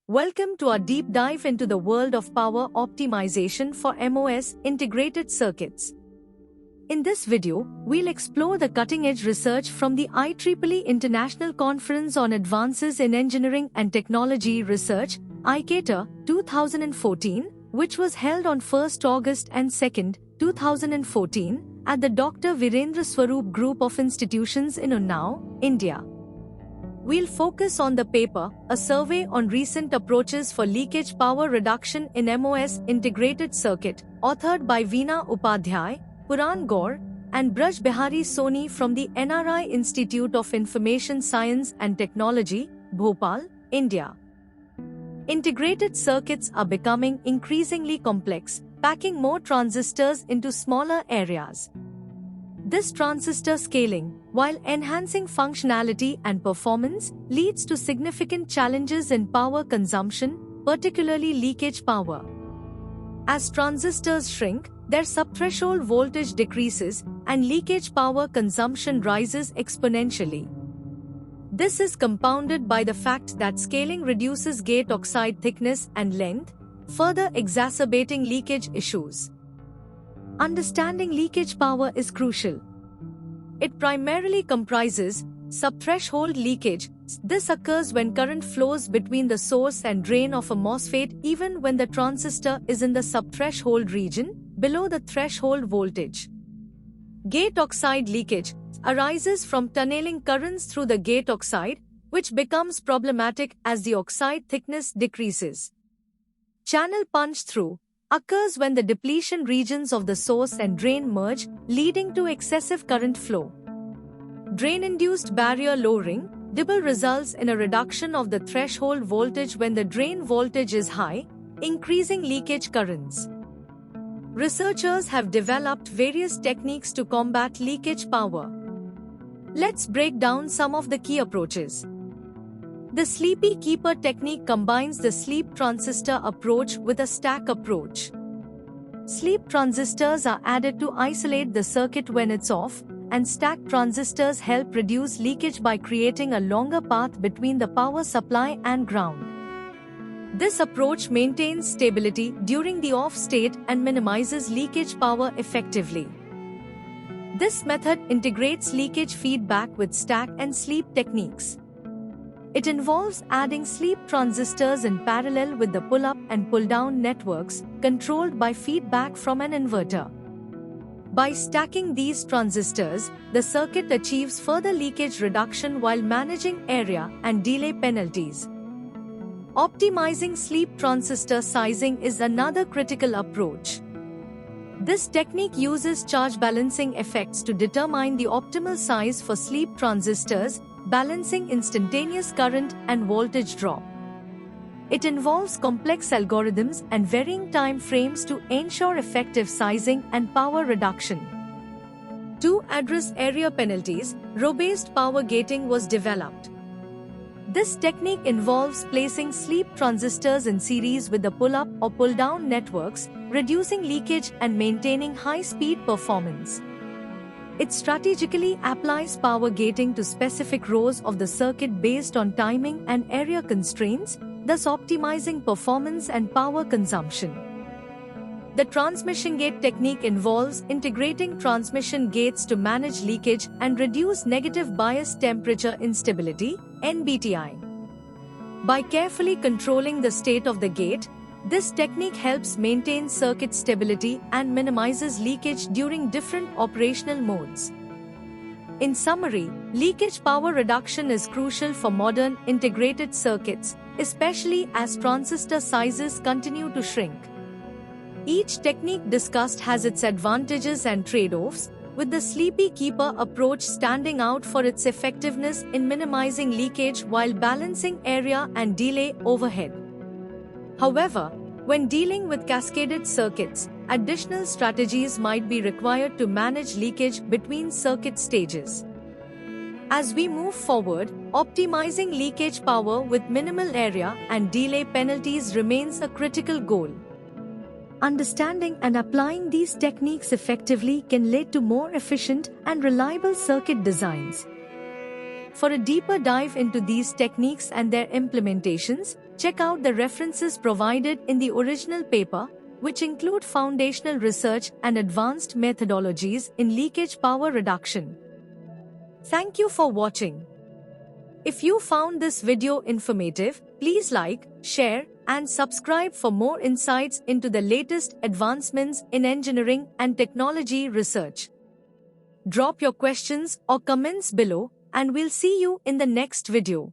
Welcome to our deep dive into the world of power optimization for MOS integrated circuits. In this video, we'll explore the cutting-edge research from the IEEE International Conference on Advances in Engineering and Technology Research, ICATR, 2014, which was held on 1st August and 2nd, 2014, at the Dr. Virendra Swaroop Group of Institutions in Unnao, India. We'll focus on the paper, a survey on recent approaches for leakage power reduction in MOS integrated circuit, authored by Veena Upadhyay, Puran Gaur, and Braj Bihari Soni from the NRI Institute of Information Science and Technology, Bhopal, India. Integrated circuits are becoming increasingly complex, packing more transistors into smaller areas. This transistor scaling, while enhancing functionality and performance, leads to significant challenges in power consumption, particularly leakage power. As transistors shrink, their subthreshold voltage decreases, and leakage power consumption rises exponentially. This is compounded by the fact that scaling reduces gate oxide thickness and length, further exacerbating leakage issues. Understanding leakage power is crucial. It primarily comprises subthreshold leakage. This occurs when current flows between the source and drain of a MOSFET even when the transistor is in the subthreshold region, below the threshold voltage. Gate oxide leakage arises from tunneling currents through the gate oxide, which becomes problematic as the oxide thickness decreases. Channel punch-through occurs when the depletion regions of the source and drain merge, leading to excessive current flow. Drain-induced barrier lowering, DIBL, results in a reduction of the threshold voltage when the drain voltage is high, increasing leakage currents. Researchers have developed various techniques to combat leakage power. Let's break down some of the key approaches. The Sleepy Keeper technique combines the sleep transistor approach with a stack approach. Sleep transistors are added to isolate the circuit when it's off, and stacked transistors help reduce leakage by creating a longer path between the power supply and ground. This approach maintains stability during the off state and minimizes leakage power effectively. This method integrates leakage feedback with stack and sleep techniques. It involves adding sleep transistors in parallel with the pull-up and pull-down networks, controlled by feedback from an inverter. By stacking these transistors, the circuit achieves further leakage reduction while managing area and delay penalties. Optimizing sleep transistor sizing is another critical approach. This technique uses charge balancing effects to determine the optimal size for sleep transistors, balancing instantaneous current and voltage drop. It involves complex algorithms and varying time frames to ensure effective sizing and power reduction. To address area penalties, row-based power gating was developed. This technique involves placing sleep transistors in series with the pull-up or pull-down networks, reducing leakage and maintaining high-speed performance. It strategically applies power gating to specific rows of the circuit based on timing and area constraints, thus optimizing performance and power consumption. The transmission gate technique involves integrating transmission gates to manage leakage and reduce negative bias temperature instability, NBTI. By carefully controlling the state of the gate, this technique helps maintain circuit stability and minimizes leakage during different operational modes. In summary, leakage power reduction is crucial for modern integrated circuits, especially as transistor sizes continue to shrink. Each technique discussed has its advantages and trade-offs, with the Sleepy Keeper approach standing out for its effectiveness in minimizing leakage while balancing area and delay overhead. However, when dealing with cascaded circuits, additional strategies might be required to manage leakage between circuit stages. As we move forward, optimizing leakage power with minimal area and delay penalties remains a critical goal. Understanding and applying these techniques effectively can lead to more efficient and reliable circuit designs. For a deeper dive into these techniques and their implementations, Check out the references provided in the original paper, which include foundational research and advanced methodologies in leakage power reduction. Thank you for watching. If you found this video informative, please like, share, and subscribe for more insights into the latest advancements in engineering and technology research. Drop your questions or comments below, and we'll see you in the next video.